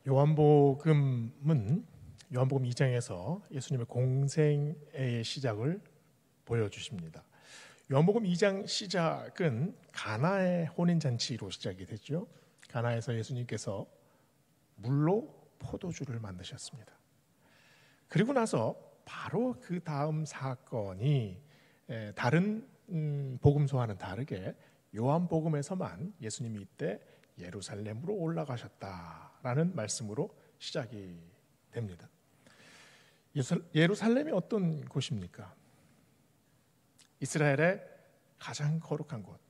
요한복음 2장에서 예수님의 공생애의 시작을 보여주십니다. 요한복음 2장 시작은 가나의 혼인잔치로 시작이 됐죠. 가나에서 예수님께서 물로 포도주를 만드셨습니다. 그리고 나서 바로 그 다음 사건이 다른 복음서와는 다르게 요한복음에서만 예수님이 이때 예루살렘으로 올라가셨다라는 말씀으로 시작이 됩니다. 예루살렘이 어떤 곳입니까? 이스라엘의 가장 거룩한 곳.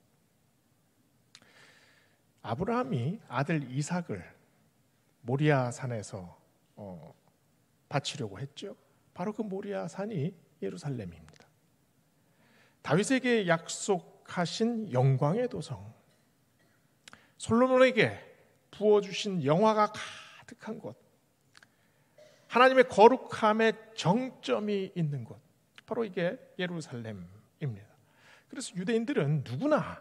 아브라함이 아들 이삭을 모리아 산에서 바치려고 했죠. 바로 그 모리아 산이 예루살렘입니다. 다윗에게 약속하신 영광의 도성, 솔로몬에게 부어주신 영화가 가득한 곳, 하나님의 거룩함의 정점이 있는 곳, 바로 이게 예루살렘입니다. 그래서 유대인들은 누구나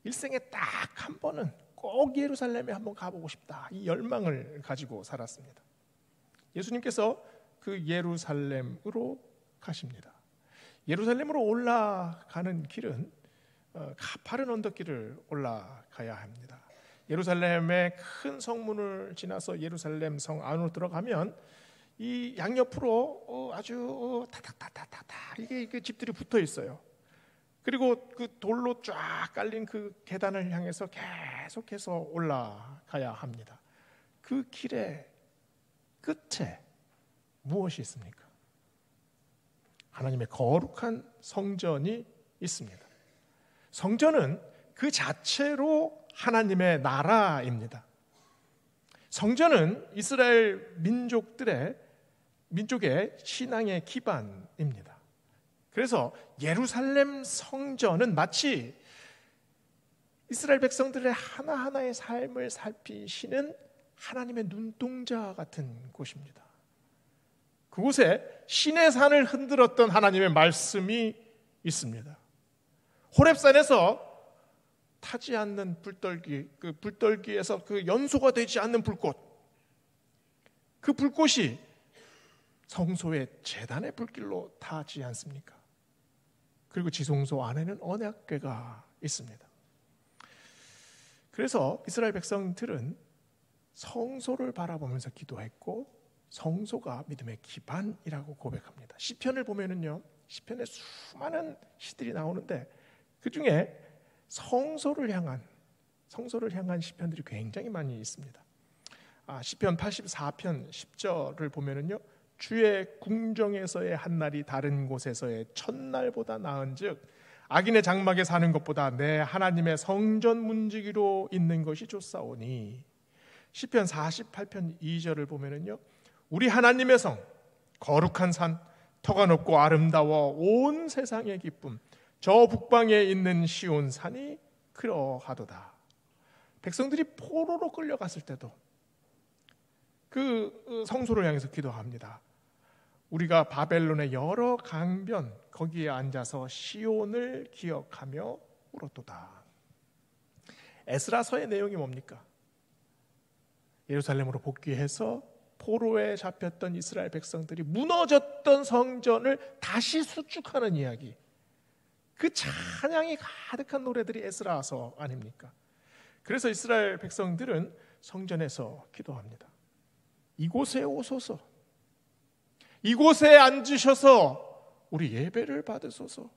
일생에 딱 한 번은 꼭 예루살렘에 한번 가보고 싶다, 이 열망을 가지고 살았습니다. 예수님께서 그 예루살렘으로 가십니다. 예루살렘으로 올라가는 길은 가파른 언덕길을 올라가야 합니다. 예루살렘의 큰 성문을 지나서 예루살렘 성 안으로 들어가면 이 양옆으로 아주 타닥타닥타닥 이게 집들이 붙어 있어요. 그리고 그 돌로 쫙 깔린 그 계단을 향해서 계속해서 올라가야 합니다. 그 길의 끝에 무엇이 있습니까? 하나님의 거룩한 성전이 있습니다. 성전은 그 자체로 하나님의 나라입니다. 성전은 이스라엘 민족의 신앙의 기반입니다. 그래서 예루살렘 성전은 마치 이스라엘 백성들의 하나하나의 삶을 살피시는 하나님의 눈동자 같은 곳입니다. 그곳에 신의 산을 흔들었던 하나님의 말씀이 있습니다. 호렙산에서 타지 않는 불떨기, 그 불떨기에서 그 연소가 되지 않는 불꽃, 그 불꽃이 성소의 제단의 불길로 타지 않습니까? 그리고 지성소 안에는 언약궤가 있습니다. 그래서 이스라엘 백성들은 성소를 바라보면서 기도했고 성소가 믿음의 기반이라고 고백합니다. 시편을 보면은요, 시편에 수많은 시들이 나오는데 그 중에 성소를 향한 시편들이 굉장히 많이 있습니다. 시편 84편 10절을 보면은요, 주의 궁정에서의 한 날이 다른 곳에서의 첫날보다 나은즉 악인의 장막에 사는 것보다 내 하나님의 성전 문지기로 있는 것이 좋사오니. 시편 48편 2절을 보면은요, 우리 하나님의 성 거룩한 산 터가 높고 아름다워 온 세상의 기쁨 저 북방에 있는 시온 산이 그러하도다. 백성들이 포로로 끌려갔을 때도 그 성소를 향해서 기도합니다. 우리가 바벨론의 여러 강변 거기에 앉아서 시온을 기억하며 울었도다. 에스라서의 내용이 뭡니까? 예루살렘으로 복귀해서 포로에 잡혔던 이스라엘 백성들이 무너졌던 성전을 다시 수축하는 이야기, 그 찬양이 가득한 노래들이 에스라서 아닙니까? 그래서 이스라엘 백성들은 성전에서 기도합니다. 이곳에 오소서, 이곳에 앉으셔서 우리 예배를 받으소서.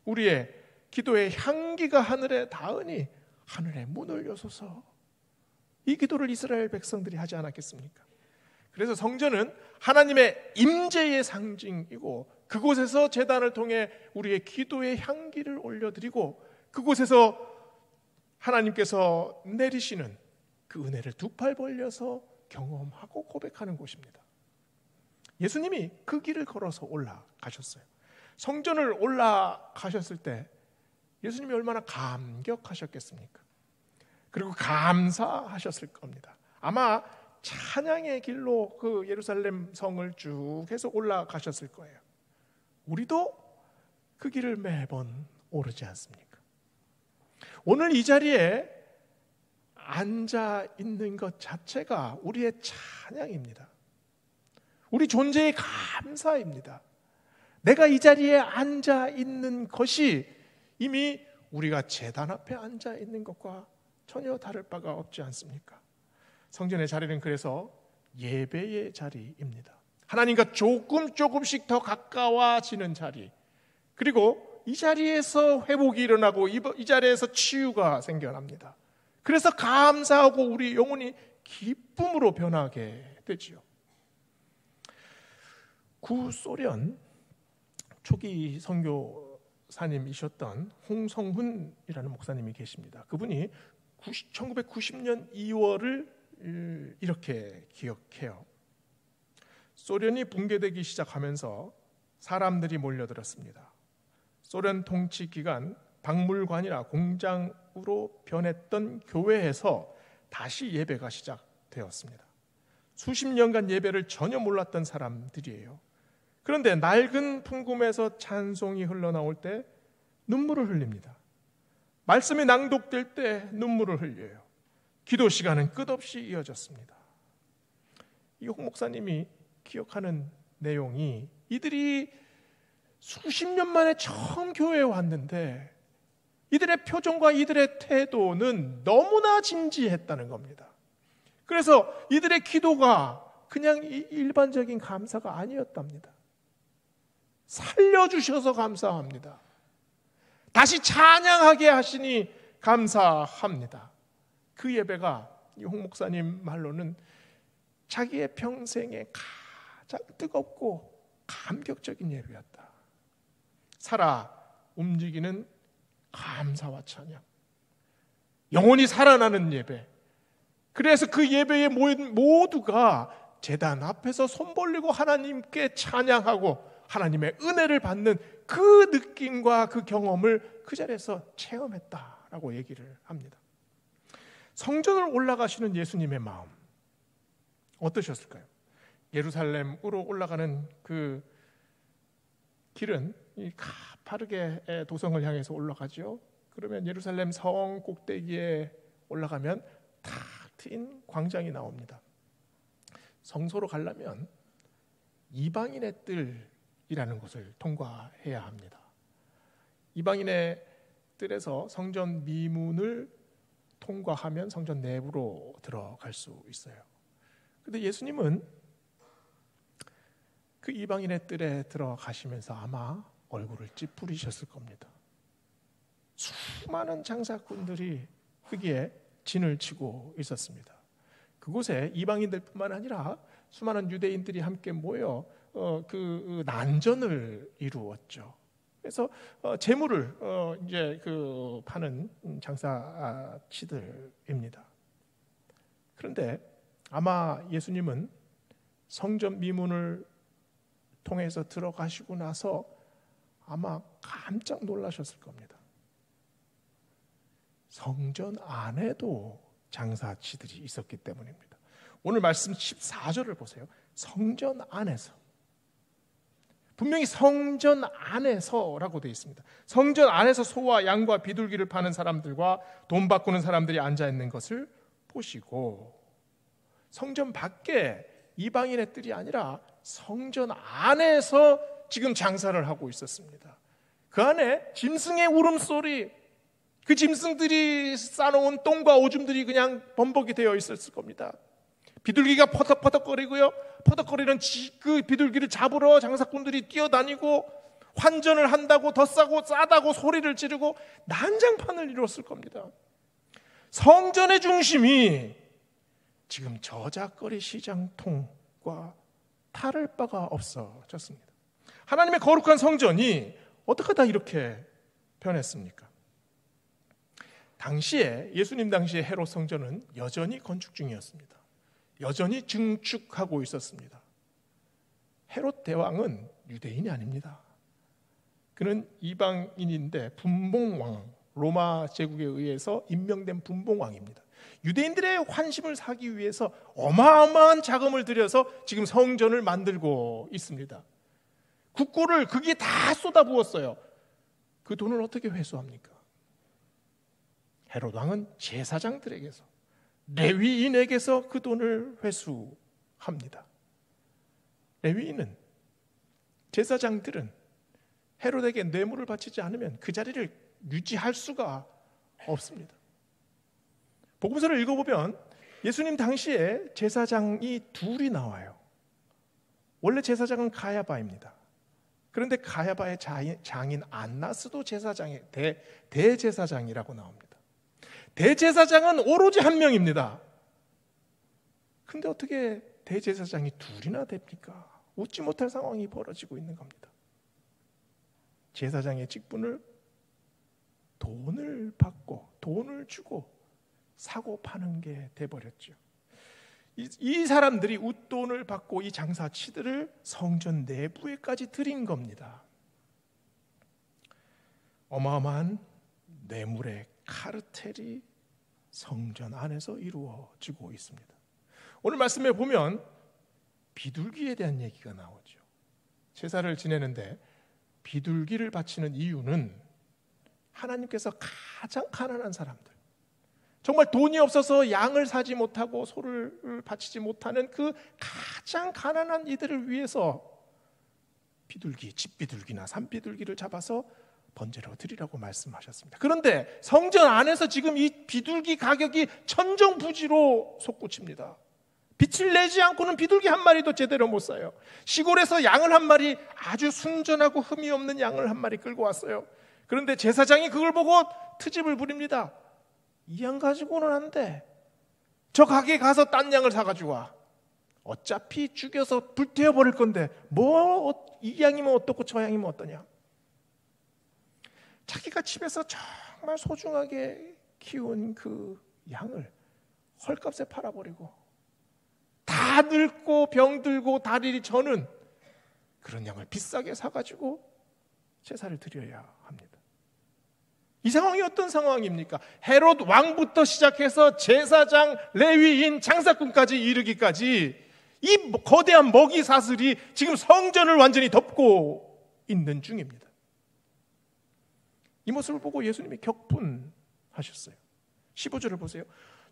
우리의 기도의 향기가 하늘에 닿으니 하늘의 문을 여소서. 이 기도를 이스라엘 백성들이 하지 않았겠습니까? 그래서 성전은 하나님의 임재의 상징이고 그곳에서 제단을 통해 우리의 기도의 향기를 올려드리고 그곳에서 하나님께서 내리시는 그 은혜를 두 팔 벌려서 경험하고 고백하는 곳입니다. 예수님이 그 길을 걸어서 올라가셨어요. 성전을 올라가셨을 때 예수님이 얼마나 감격하셨겠습니까? 그리고 감사하셨을 겁니다. 아마 찬양의 길로 그 예루살렘 성을 쭉 해서 올라가셨을 거예요. 우리도 그 길을 매번 오르지 않습니까? 오늘 이 자리에 앉아 있는 것 자체가 우리의 찬양입니다. 우리 존재의 감사입니다. 내가 이 자리에 앉아 있는 것이 이미 우리가 제단 앞에 앉아 있는 것과 전혀 다를 바가 없지 않습니까? 성전의 자리는 그래서 예배의 자리입니다. 하나님과 조금씩 더 가까워지는 자리, 그리고 이 자리에서 회복이 일어나고 이 자리에서 치유가 생겨납니다. 그래서 감사하고 우리 영혼이 기쁨으로 변하게 되지요. 구소련 초기 선교사님이셨던 홍성훈이라는 목사님이 계십니다. 그분이 1990년 2월을 이렇게 기억해요. 소련이 붕괴되기 시작하면서 사람들이 몰려들었습니다. 소련 통치 기간 박물관이나 공장으로 변했던 교회에서 다시 예배가 시작되었습니다. 수십 년간 예배를 전혀 몰랐던 사람들이에요. 그런데 낡은 풍금에서 찬송이 흘러나올 때 눈물을 흘립니다. 말씀이 낭독될 때 눈물을 흘려요. 기도 시간은 끝없이 이어졌습니다. 이 홍 목사님이 기억하는 내용이, 이들이 수십 년 만에 처음 교회에 왔는데 이들의 표정과 이들의 태도는 너무나 진지했다는 겁니다. 그래서 이들의 기도가 그냥 일반적인 감사가 아니었답니다. 살려주셔서 감사합니다. 다시 찬양하게 하시니 감사합니다. 그 예배가 이 홍 목사님 말로는 자기의 평생에 가장 뜨겁고 감격적인 예배였다. 살아 움직이는 감사와 찬양, 영혼이 살아나는 예배. 그래서 그 예배에 모인 모두가 제단 앞에서 손 벌리고 하나님께 찬양하고 하나님의 은혜를 받는 그 느낌과 그 경험을 그 자리에서 체험했다라고 얘기를 합니다. 성전을 올라가시는 예수님의 마음 어떠셨을까요? 예루살렘으로 올라가는 그 길은 이 가파르게 도성을 향해서 올라가죠. 그러면 예루살렘 성 꼭대기에 올라가면 탁 트인 광장이 나옵니다. 성소로 가려면 이방인의 뜰이라는 곳을 통과해야 합니다. 이방인의 뜰에서 성전 미문을 통과하면 성전 내부로 들어갈 수 있어요. 그런데 예수님은 그 이방인의 뜰에 들어가시면서 아마 얼굴을 찌푸리셨을 겁니다. 수많은 장사꾼들이 거기에 진을 치고 있었습니다. 그곳에 이방인들뿐만 아니라 수많은 유대인들이 함께 모여 그 난전을 이루었죠. 그래서 재물을 이제 그 파는 장사치들입니다. 그런데 아마 예수님은 성전 미문을 통해서 들어가시고 나서 아마 깜짝 놀라셨을 겁니다. 성전 안에도 장사치들이 있었기 때문입니다. 오늘 말씀 14절을 보세요. 성전 안에서, 분명히 성전 안에서라고 되어 있습니다. 성전 안에서 소와 양과 비둘기를 파는 사람들과 돈 바꾸는 사람들이 앉아 있는 것을 보시고, 성전 밖에 이방인의 뜰이 아니라 성전 안에서 지금 장사를 하고 있었습니다. 그 안에 짐승의 울음소리, 그 짐승들이 싸놓은 똥과 오줌들이 그냥 범벅이 되어 있었을 겁니다. 비둘기가 퍼덕퍼덕거리고요, 퍼덕거리는 그 비둘기를 잡으러 장사꾼들이 뛰어다니고 환전을 한다고 더 싸다고 소리를 지르고 난장판을 이뤘을 겁니다. 성전의 중심이 지금 저작거리 시장통과 다를 바가 없어졌습니다. 하나님의 거룩한 성전이 어떻게 다 이렇게 변했습니까? 당시에, 예수님 당시에 헤롯 성전은 여전히 건축 중이었습니다. 여전히 증축하고 있었습니다. 헤롯 대왕은 유대인이 아닙니다. 그는 이방인인데 분봉왕, 로마 제국에 의해서 임명된 분봉왕입니다. 유대인들의 환심을 사기 위해서 어마어마한 자금을 들여서 지금 성전을 만들고 있습니다. 국고를 거기에 다 쏟아부었어요. 그 돈을 어떻게 회수합니까? 헤롯 왕은 제사장들에게서 레위인에게서 그 돈을 회수합니다. 레위인은, 제사장들은 헤롯에게 뇌물을 바치지 않으면 그 자리를 유지할 수가 없습니다. 복음서를 읽어보면 예수님 당시에 제사장이 둘이 나와요. 원래 제사장은 가야바입니다. 그런데 가야바의 장인 안나스도 제사장의 대제사장이라고 나옵니다. 대제사장은 오로지 한 명입니다. 근데 어떻게 대제사장이 둘이나 됩니까? 웃지 못할 상황이 벌어지고 있는 겁니다. 제사장의 직분을 돈을 받고 돈을 주고 사고 파는 게 돼버렸죠. 이 사람들이 웃돈을 받고 이 장사치들을 성전 내부에까지 들인 겁니다. 어마어마한 뇌물의 카르텔이 성전 안에서 이루어지고 있습니다. 오늘 말씀에 보면 비둘기에 대한 얘기가 나오죠. 제사를 지내는데 비둘기를 바치는 이유는 하나님께서 가장 가난한 사람들, 정말 돈이 없어서 양을 사지 못하고 소를 바치지 못하는 그 가장 가난한 이들을 위해서 비둘기, 집비둘기나 산비둘기를 잡아서 번제로 드리라고 말씀하셨습니다. 그런데 성전 안에서 지금 이 비둘기 가격이 천정부지로 솟구칩니다. 빛을 내지 않고는 비둘기 한 마리도 제대로 못 사요. 시골에서 양을 한 마리, 아주 순전하고 흠이 없는 양을 한 마리 끌고 왔어요. 그런데 제사장이 그걸 보고 트집을 부립니다. 이 양 가지고는 안 돼. 저 가게에 가서 딴 양을 사가지고 와. 어차피 죽여서 불태워버릴 건데 이 양이면 어떻고 저 양이면 어떠냐. 자기가 집에서 정말 소중하게 키운 그 양을 헐값에 팔아버리고 다 늙고 병들고 다리를 저는 그런 양을 비싸게 사가지고 제사를 드려야 합니다. 이 상황이 어떤 상황입니까? 헤롯 왕부터 시작해서 제사장, 레위인, 장사꾼까지 이르기까지 이 거대한 먹이 사슬이 지금 성전을 완전히 덮고 있는 중입니다. 이 모습을 보고 예수님이 격분하셨어요. 15절을 보세요.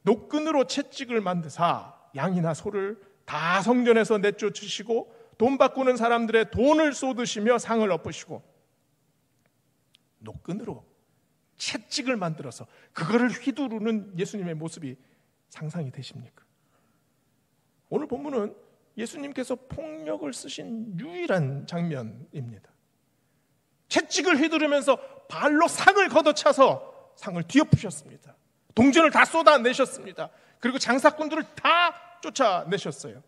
노끈으로 채찍을 만드사 양이나 소를 다 성전에서 내쫓으시고 돈 바꾸는 사람들의 돈을 쏟으시며 상을 엎으시고, 노끈으로 채찍을 만들어서 그거를 휘두르는 예수님의 모습이 상상이 되십니까? 오늘 본문은 예수님께서 폭력을 쓰신 유일한 장면입니다. 채찍을 휘두르면서 발로 상을 걷어차서 상을 뒤엎으셨습니다. 동전을 다 쏟아내셨습니다. 그리고 장사꾼들을 다 쫓아내셨어요.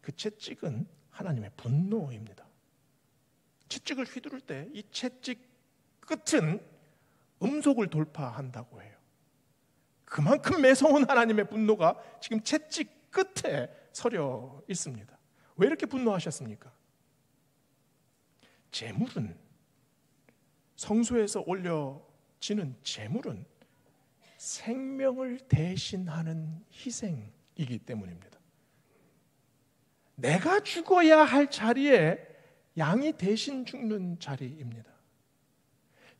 그 채찍은 하나님의 분노입니다. 채찍을 휘두를 때 이 채찍 끝은 음속을 돌파한다고 해요. 그만큼 매서운 하나님의 분노가 지금 채찍 끝에 서려 있습니다. 왜 이렇게 분노하셨습니까? 제물은, 성소에서 올려지는 제물은 생명을 대신하는 희생이기 때문입니다. 내가 죽어야 할 자리에 양이 대신 죽는 자리입니다.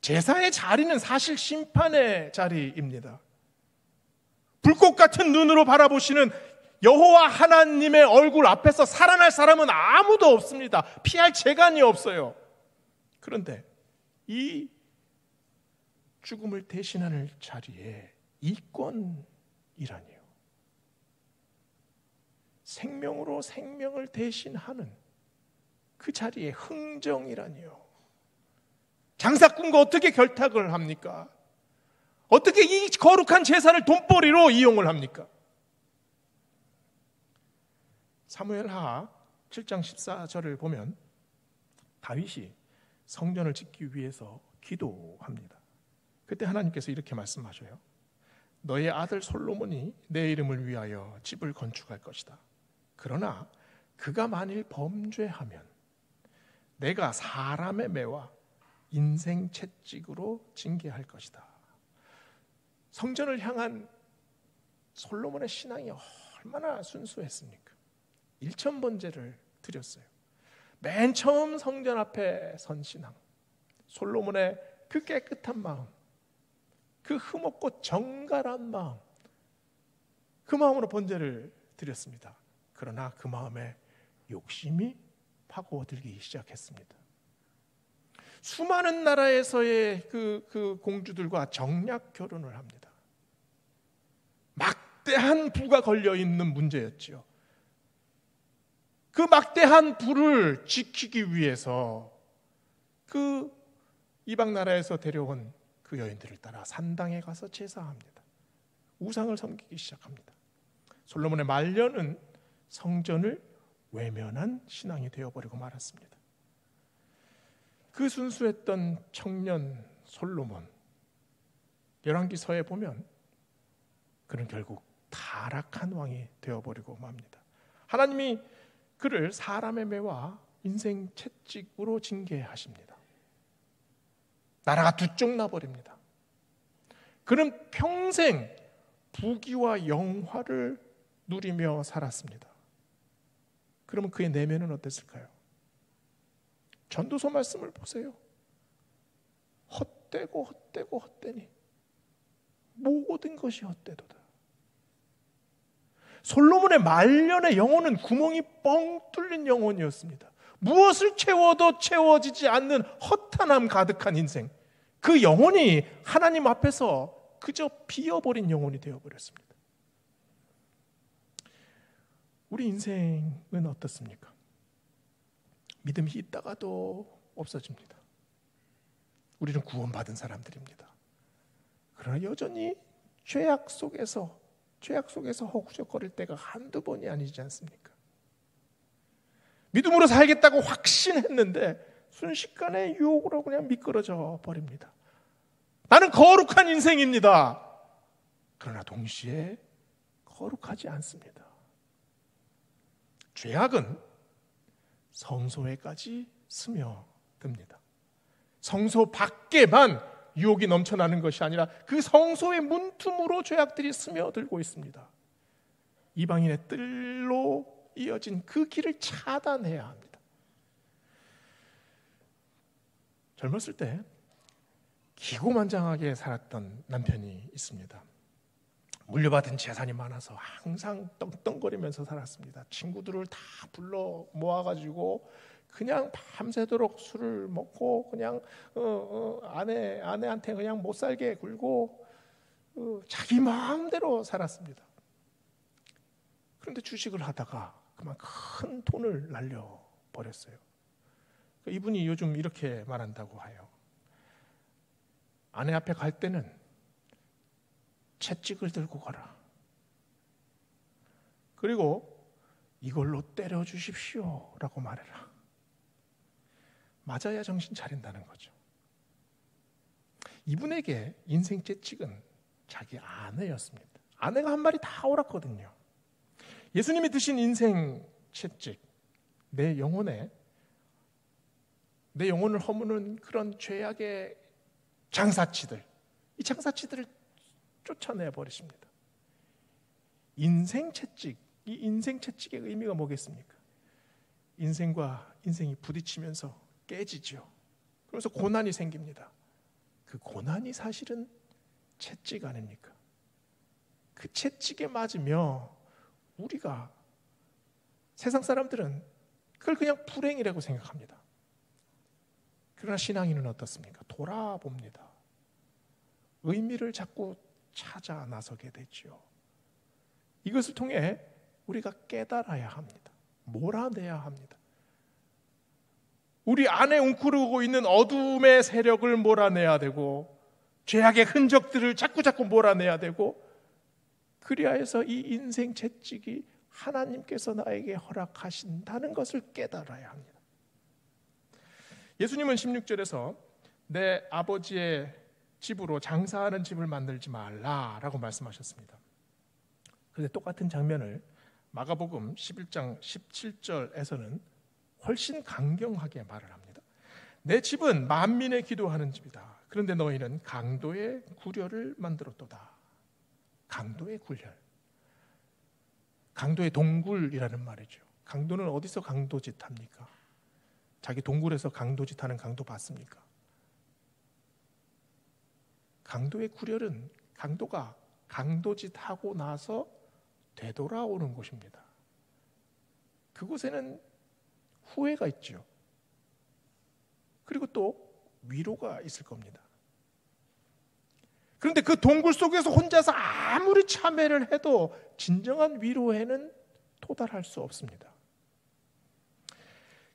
제사의 자리는 사실 심판의 자리입니다. 불꽃 같은 눈으로 바라보시는 여호와 하나님의 얼굴 앞에서 살아날 사람은 아무도 없습니다. 피할 재간이 없어요. 그런데 이 죽음을 대신하는 자리에 이권이라니요. 생명으로 생명을 대신하는 그 자리에 흥정이라니요. 장사꾼과 어떻게 결탁을 합니까? 어떻게 이 거룩한 제사를 돈벌이로 이용을 합니까? 사무엘하 7장 14절을 보면 다윗이 성전을 짓기 위해서 기도합니다. 그때 하나님께서 이렇게 말씀하셔요. 너의 아들 솔로몬이 내 이름을 위하여 집을 건축할 것이다. 그러나 그가 만일 범죄하면 내가 사람의 매와 인생 채찍으로 징계할 것이다. 성전을 향한 솔로몬의 신앙이 얼마나 순수했습니까? 1000번제를 드렸어요. 맨 처음 성전 앞에 선 신앙, 솔로몬의 그 깨끗한 마음, 그 흠없고 정갈한 마음, 그 마음으로 번제를 드렸습니다. 그러나 그 마음에 욕심이 파고들기 시작했습니다. 수많은 나라에서의 그 공주들과 정략 결혼을 합니다. 막대한 부가 걸려있는 문제였지요. 그 막대한 부를 지키기 위해서 그 이방 나라에서 데려온 그 여인들을 따라 산당에 가서 제사합니다. 우상을 섬기기 시작합니다. 솔로몬의 말년은 성전을 외면한 신앙이 되어버리고 말았습니다. 그 순수했던 청년 솔로몬, 열왕기서에 보면 그는 결국 타락한 왕이 되어버리고 맙니다. 하나님이 그를 사람의 매와 인생 채찍으로 징계하십니다. 나라가 두 쪽 나버립니다. 그는 평생 부귀와 영화를 누리며 살았습니다. 그러면 그의 내면은 어땠을까요? 전도서 말씀을 보세요. 헛되고 헛되고 헛되니 모든 것이 헛되도다. 솔로몬의 말년의 영혼은 구멍이 뻥 뚫린 영혼이었습니다. 무엇을 채워도 채워지지 않는 허탄함 가득한 인생, 그 영혼이 하나님 앞에서 그저 비어버린 영혼이 되어버렸습니다. 우리 인생은 어떻습니까? 믿음이 있다가도 없어집니다. 우리는 구원받은 사람들입니다. 그러나 여전히 죄악 속에서 허구적거릴 때가 한두 번이 아니지 않습니까? 믿음으로 살겠다고 확신했는데 순식간에 유혹으로 그냥 미끄러져 버립니다. 나는 거룩한 인생입니다. 그러나 동시에 거룩하지 않습니다. 죄악은 성소에까지 스며듭니다. 성소 밖에만 유혹이 넘쳐나는 것이 아니라 그 성소의 문틈으로 죄악들이 스며들고 있습니다. 이방인의 뜰로 이어진 그 길을 차단해야 합니다. 젊었을 때 기고만장하게 살았던 남편이 있습니다. 물려받은 재산이 많아서 항상 떵떵거리면서 살았습니다. 친구들을 다 불러 모아가지고 그냥 밤새도록 술을 먹고 그냥 아내한테 그냥 못 살게 굴고 자기 마음대로 살았습니다. 그런데 주식을 하다가 그만 큰 돈을 날려버렸어요. 이분이 요즘 이렇게 말한다고 해요. 아내 앞에 갈 때는 채찍을 들고 가라. 그리고 이걸로 때려 주십시오 라고 말해라. 맞아야 정신 차린다는 거죠. 이분에게 인생 채찍은 자기 아내였습니다. 아내가 한 말이 다 옳았거든요. 예수님이 드신 인생 채찍, 내 영혼을 허무는 그런 죄악의 장사치들, 이 장사치들을 쫓아내 버리십니다. 인생 채찍, 이 인생 채찍의 의미가 뭐겠습니까? 인생과 인생이 부딪히면서 깨지죠. 그래서 고난이 생깁니다. 그 고난이 사실은 채찍 아닙니까? 그 채찍에 맞으며 우리가, 세상 사람들은 그걸 그냥 불행이라고 생각합니다. 그러나 신앙인은 어떻습니까? 돌아봅니다. 의미를 자꾸 찾아 나서게 되죠. 이것을 통해 우리가 깨달아야 합니다. 몰아내야 합니다. 우리 안에 웅크르고 있는 어둠의 세력을 몰아내야 되고, 죄악의 흔적들을 자꾸 몰아내야 되고, 그리하여서 이 인생 채찍이 하나님께서 나에게 허락하신다는 것을 깨달아야 합니다. 예수님은 16절에서 내 아버지의 집으로 장사하는 집을 만들지 말라라고 말씀하셨습니다. 그런데 똑같은 장면을 마가복음 11장 17절에서는 훨씬 강경하게 말을 합니다. 내 집은 만민의 기도하는 집이다. 그런데 너희는 강도의 구려를 만들었도다. 강도의 굴혈. 강도의 동굴이라는 말이죠. 강도는 어디서 강도짓 합니까? 자기 동굴에서 강도짓 하는 강도 봤습니까? 강도의 굴혈은 강도가 강도짓 하고 나서 되돌아오는 곳입니다. 그곳에는 후회가 있죠. 그리고 또 위로가 있을 겁니다. 그런데 그 동굴 속에서 혼자서 아무리 참회를 해도 진정한 위로에는 도달할 수 없습니다.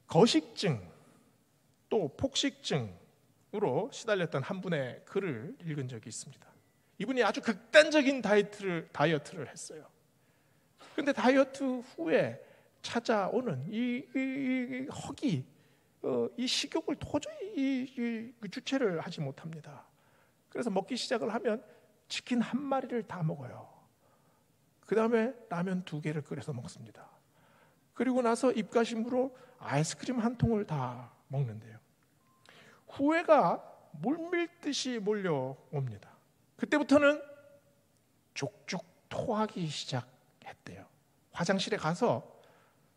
거식증 또 폭식증으로 시달렸던 한 분의 글을 읽은 적이 있습니다. 이분이 아주 극단적인 다이어트를 했어요. 그런데 다이어트 후에 찾아오는 이 허기, 이 식욕을 도저히 주체를 하지 못합니다. 그래서 먹기 시작을 하면 치킨 한 마리를 다 먹어요. 그 다음에 라면 2개를 끓여서 먹습니다. 그리고 나서 입가심으로 아이스크림 한 통을 다 먹는데요. 후회가 물밀듯이 몰려옵니다. 그때부터는 족족 토하기 시작했대요. 화장실에 가서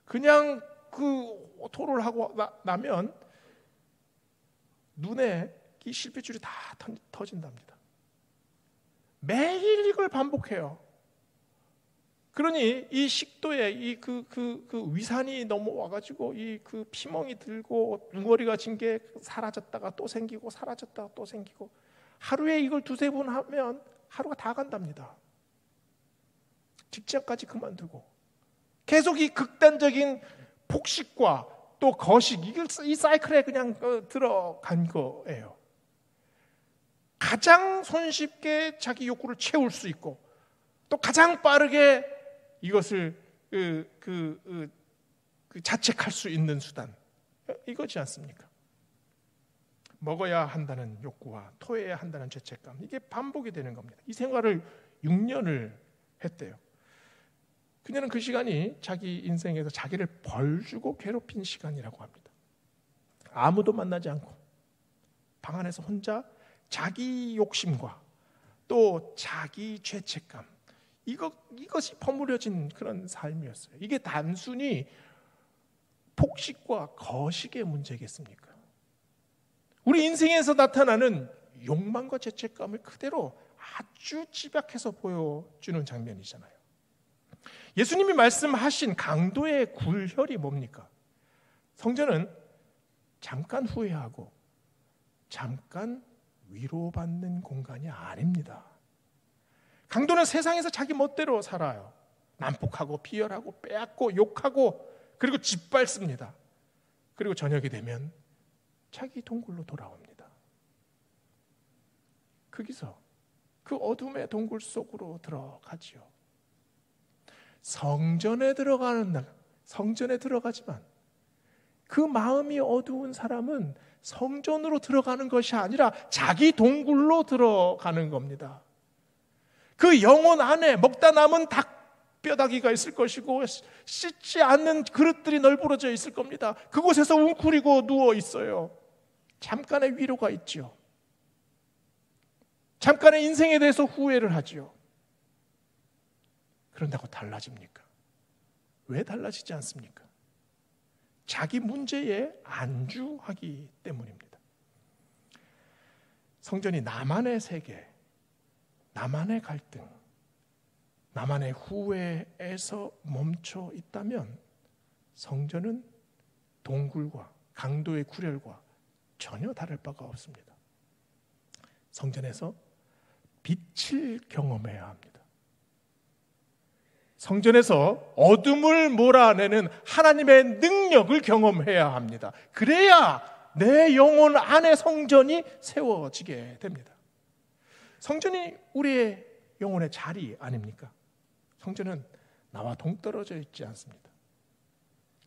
그냥 그 토를 하고 나면 눈에 이 실핏줄이 다 터진답니다. 매일 이걸 반복해요. 그러니 이 식도에 그 위산이 넘어와가지고 이 그 피멍이 들고 웅어리가 진 게 사라졌다가 또 생기고 사라졌다가 또 생기고 하루에 이걸 2-3번 하면 하루가 다 간답니다. 직장까지 그만두고 계속 이 극단적인 폭식과 또 거식 이 사이클에 그냥 들어간 거예요. 가장 손쉽게 자기 욕구를 채울 수 있고 또 가장 빠르게 이것을 자책할 수 있는 수단, 이거지 않습니까? 먹어야 한다는 욕구와 토해야 한다는 죄책감, 이게 반복이 되는 겁니다. 이 생활을 6년을 했대요. 그녀는 그 시간이 자기 인생에서 자기를 벌주고 괴롭힌 시간이라고 합니다. 아무도 만나지 않고 방 안에서 혼자 자기 욕심과 또 자기 죄책감, 이것이 버무려진 그런 삶이었어요. 이게 단순히 폭식과 거식의 문제겠습니까? 우리 인생에서 나타나는 욕망과 죄책감을 그대로 아주 집약해서 보여주는 장면이잖아요. 예수님이 말씀하신 강도의 굴혈이 뭡니까? 성전은 잠깐 후회하고 잠깐 위로받는 공간이 아닙니다. 강도는 세상에서 자기 멋대로 살아요. 난폭하고 비열하고 빼앗고 욕하고 그리고 짓밟습니다. 그리고 저녁이 되면 자기 동굴로 돌아옵니다. 거기서 그 어둠의 동굴 속으로 들어가지요. 성전에 들어가지만 그 마음이 어두운 사람은 성전으로 들어가는 것이 아니라 자기 동굴로 들어가는 겁니다. 그 영혼 안에 먹다 남은 닭뼈다귀가 있을 것이고 씻지 않는 그릇들이 널브러져 있을 겁니다. 그곳에서 웅크리고 누워 있어요. 잠깐의 위로가 있죠. 잠깐의 인생에 대해서 후회를 하죠. 그런다고 달라집니까? 왜 달라지지 않습니까? 자기 문제에 안주하기 때문입니다. 성전이 나만의 세계, 나만의 갈등, 나만의 후회에서 멈춰 있다면 성전은 동굴과 강도의 굴혈과 전혀 다를 바가 없습니다. 성전에서 빛을 경험해야 합니다. 성전에서 어둠을 몰아내는 하나님의 능력을 경험해야 합니다. 그래야 내 영혼 안에 성전이 세워지게 됩니다. 성전이 우리의 영혼의 자리 아닙니까? 성전은 나와 동떨어져 있지 않습니다.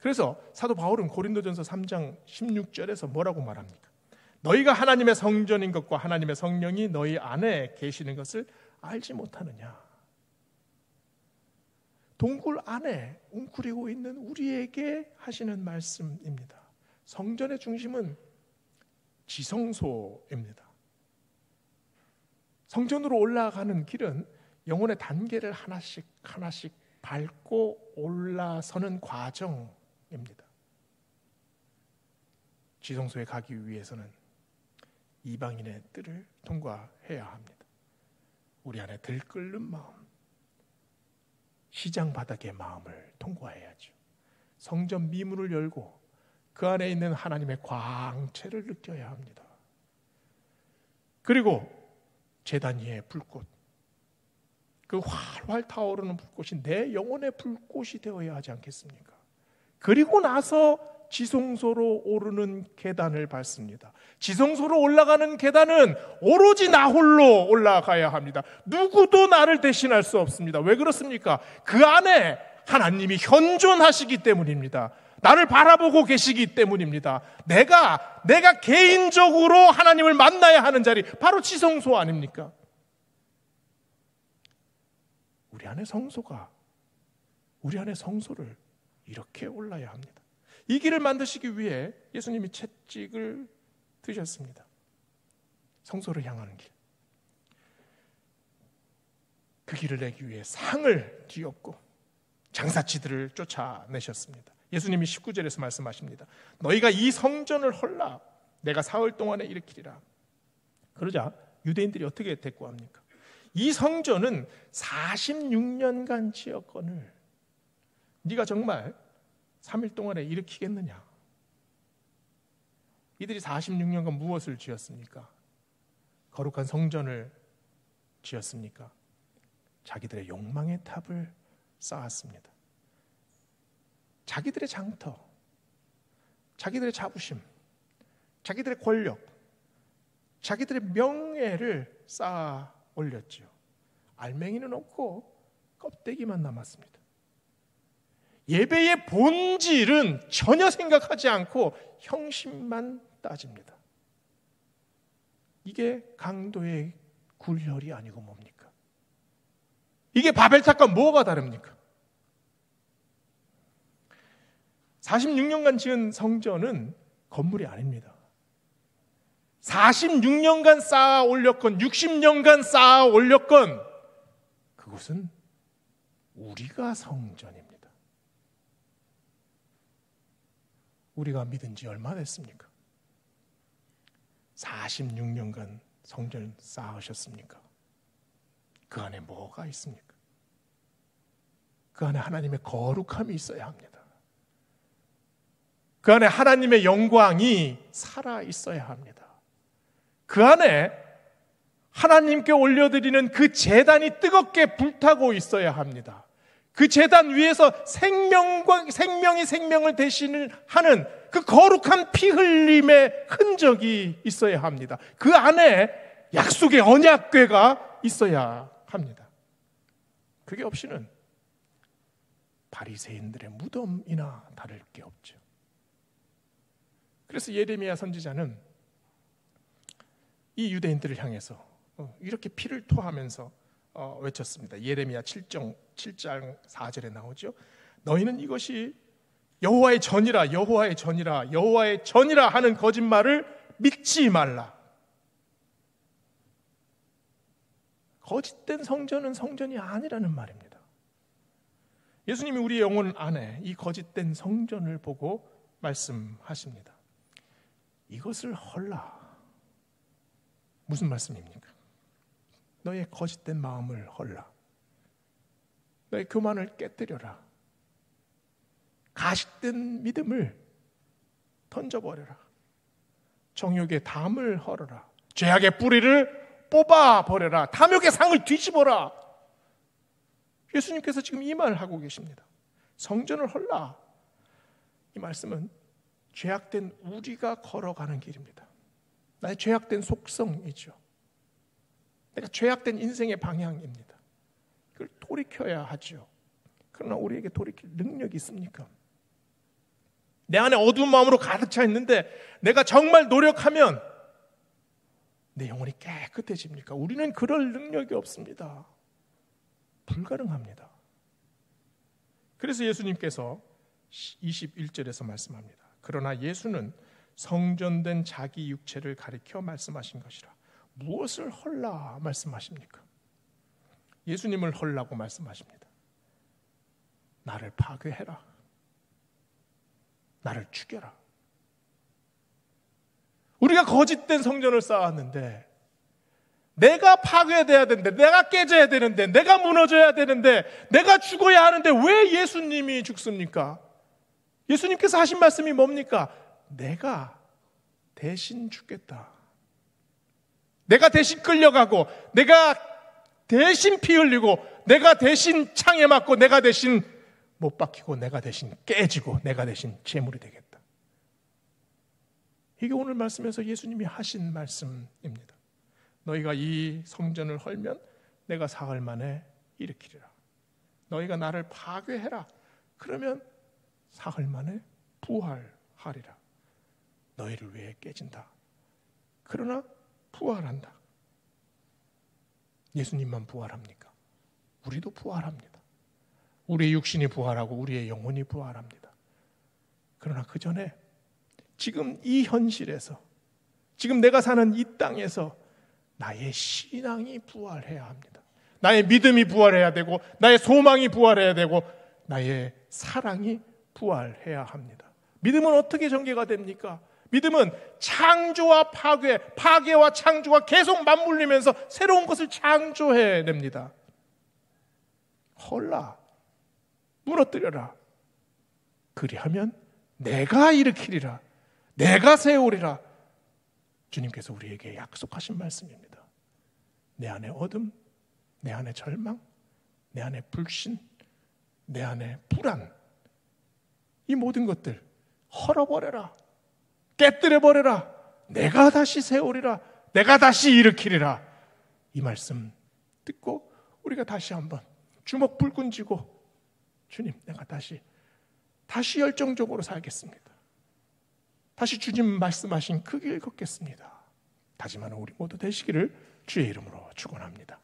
그래서 사도 바울은 고린도전서 3장 16절에서 뭐라고 말합니까? 너희가 하나님의 성전인 것과 하나님의 성령이 너희 안에 계시는 것을 알지 못하느냐? 동굴 안에 웅크리고 있는 우리에게 하시는 말씀입니다. 성전의 중심은 지성소입니다. 성전으로 올라가는 길은 영혼의 단계를 하나씩 밟고 올라서는 과정입니다. 지성소에 가기 위해서는 이방인의 뜰을 통과해야 합니다. 우리 안에 들끓는 마음, 시장 바닥의 마음을 통과해야죠. 성전 미문을 열고 그 안에 있는 하나님의 광채를 느껴야 합니다. 그리고 제단 위에 불꽃, 그 활활 타오르는 불꽃이 내 영혼의 불꽃이 되어야 하지 않겠습니까? 그리고 나서 지성소로 오르는 계단을 밟습니다. 지성소로 올라가는 계단은 오로지 나 홀로 올라가야 합니다. 누구도 나를 대신할 수 없습니다. 왜 그렇습니까? 그 안에 하나님이 현존하시기 때문입니다. 나를 바라보고 계시기 때문입니다. 내가 개인적으로 하나님을 만나야 하는 자리, 바로 지성소 아닙니까? 우리 안에 성소를 이렇게 올라야 합니다. 이 길을 만드시기 위해 예수님이 채찍을 드셨습니다. 성소를 향하는 길. 그 길을 내기 위해 상을 뒤엎고 장사치들을 쫓아내셨습니다. 예수님이 19절에서 말씀하십니다. 너희가 이 성전을 헐라 내가 사흘 동안에 일으키리라. 그러자 유대인들이 어떻게 대꾸합니까? 이 성전은 46년간 지었거늘 네가 정말 3일 동안에 일으키겠느냐? 이들이 46년간 무엇을 지었습니까? 거룩한 성전을 지었습니까? 자기들의 욕망의 탑을 쌓았습니다. 자기들의 장터, 자기들의 자부심, 자기들의 권력, 자기들의 명예를 쌓아 올렸지요. 알맹이는 없고 껍데기만 남았습니다. 예배의 본질은 전혀 생각하지 않고 형식만 따집니다. 이게 강도의 굴혈이 아니고 뭡니까? 이게 바벨탑과 뭐가 다릅니까? 46년간 지은 성전은 건물이 아닙니다. 46년간 쌓아 올렸건 60년간 쌓아 올렸건 그곳은 우리가 성전입니다. 우리가 믿은 지 얼마 됐습니까? 46년간 성전을 쌓으셨습니까? 그 안에 뭐가 있습니까? 그 안에 하나님의 거룩함이 있어야 합니다. 그 안에 하나님의 영광이 살아 있어야 합니다. 그 안에 하나님께 올려드리는 그 제단이 뜨겁게 불타고 있어야 합니다. 그 제단 위에서 생명이 생명을 대신하는 그 거룩한 피 흘림의 흔적이 있어야 합니다. 그 안에 약속의 언약궤가 있어야 합니다. 그게 없이는 바리새인들의 무덤이나 다를 게 없죠. 그래서 예레미야 선지자는 이 유대인들을 향해서 이렇게 피를 토하면서 외쳤습니다. 예레미야 7장 4절에 나오죠. 너희는 이것이 여호와의 전이라 여호와의 전이라 여호와의 전이라 하는 거짓말을 믿지 말라. 거짓된 성전은 성전이 아니라는 말입니다. 예수님이 우리 영혼 안에 이 거짓된 성전을 보고 말씀하십니다. 이것을 헐라. 무슨 말씀입니까? 너의 거짓된 마음을 헐라. 너의 교만을 깨뜨려라. 가식된 믿음을 던져버려라. 정욕의 담을 헐어라. 죄악의 뿌리를 뽑아버려라. 탐욕의 상을 뒤집어라. 예수님께서 지금 이 말을 하고 계십니다. 성전을 헐라. 이 말씀은 죄악된 우리가 걸어가는 길입니다. 나의 죄악된 속성이죠. 내가 죄악된 인생의 방향입니다. 그걸 돌이켜야 하죠. 그러나 우리에게 돌이킬 능력이 있습니까? 내 안에 어두운 마음으로 가득 차 있는데 내가 정말 노력하면 내 영혼이 깨끗해집니까? 우리는 그럴 능력이 없습니다. 불가능합니다. 그래서 예수님께서 21절에서 말씀합니다. 그러나 예수는 성전된 자기 육체를 가리켜 말씀하신 것이라. 무엇을 헐라 말씀하십니까? 예수님을 헐라고 말씀하십니다. 나를 파괴해라. 나를 죽여라. 우리가 거짓된 성전을 쌓았는데 내가 파괴돼야 되는데, 내가 깨져야 되는데, 내가 무너져야 되는데, 내가 죽어야 하는데 왜 예수님이 죽습니까? 예수님께서 하신 말씀이 뭡니까? 내가 대신 죽겠다. 내가 대신 끌려가고, 내가 대신 피 흘리고, 내가 대신 창에 맞고, 내가 대신 못 박히고, 내가 대신 깨지고, 내가 대신 제물이 되겠다. 이게 오늘 말씀에서 예수님이 하신 말씀입니다. 너희가 이 성전을 헐면 내가 사흘 만에 일으키리라. 너희가 나를 파괴해라. 그러면 사흘 만에 부활하리라. 너희를 위해 깨진다. 그러나 부활한다. 예수님만 부활합니까? 우리도 부활합니다. 우리의 육신이 부활하고 우리의 영혼이 부활합니다. 그러나 그 전에 지금 이 현실에서, 지금 내가 사는 이 땅에서 나의 신앙이 부활해야 합니다. 나의 믿음이 부활해야 되고, 나의 소망이 부활해야 되고, 나의 사랑이 부활해야 합니다. 믿음은 어떻게 전개가 됩니까? 믿음은 창조와 파괴, 파괴와 창조가 계속 맞물리면서 새로운 것을 창조해냅니다. 헐라, 무너뜨려라. 그리하면 내가 일으키리라. 내가 세우리라. 주님께서 우리에게 약속하신 말씀입니다. 내 안에 어둠, 내 안에 절망, 내 안에 불신, 내 안에 불안, 이 모든 것들 헐어버려라. 깨뜨려버려라. 내가 다시 세우리라. 내가 다시 일으키리라. 이 말씀 듣고 우리가 다시 한번 주먹 불끈 쥐고, 주님, 내가 다시 열정적으로 살겠습니다. 다시 주님 말씀하신 그 길 걷겠습니다. 다짐하는 우리 모두 되시기를 주의 이름으로 축원합니다.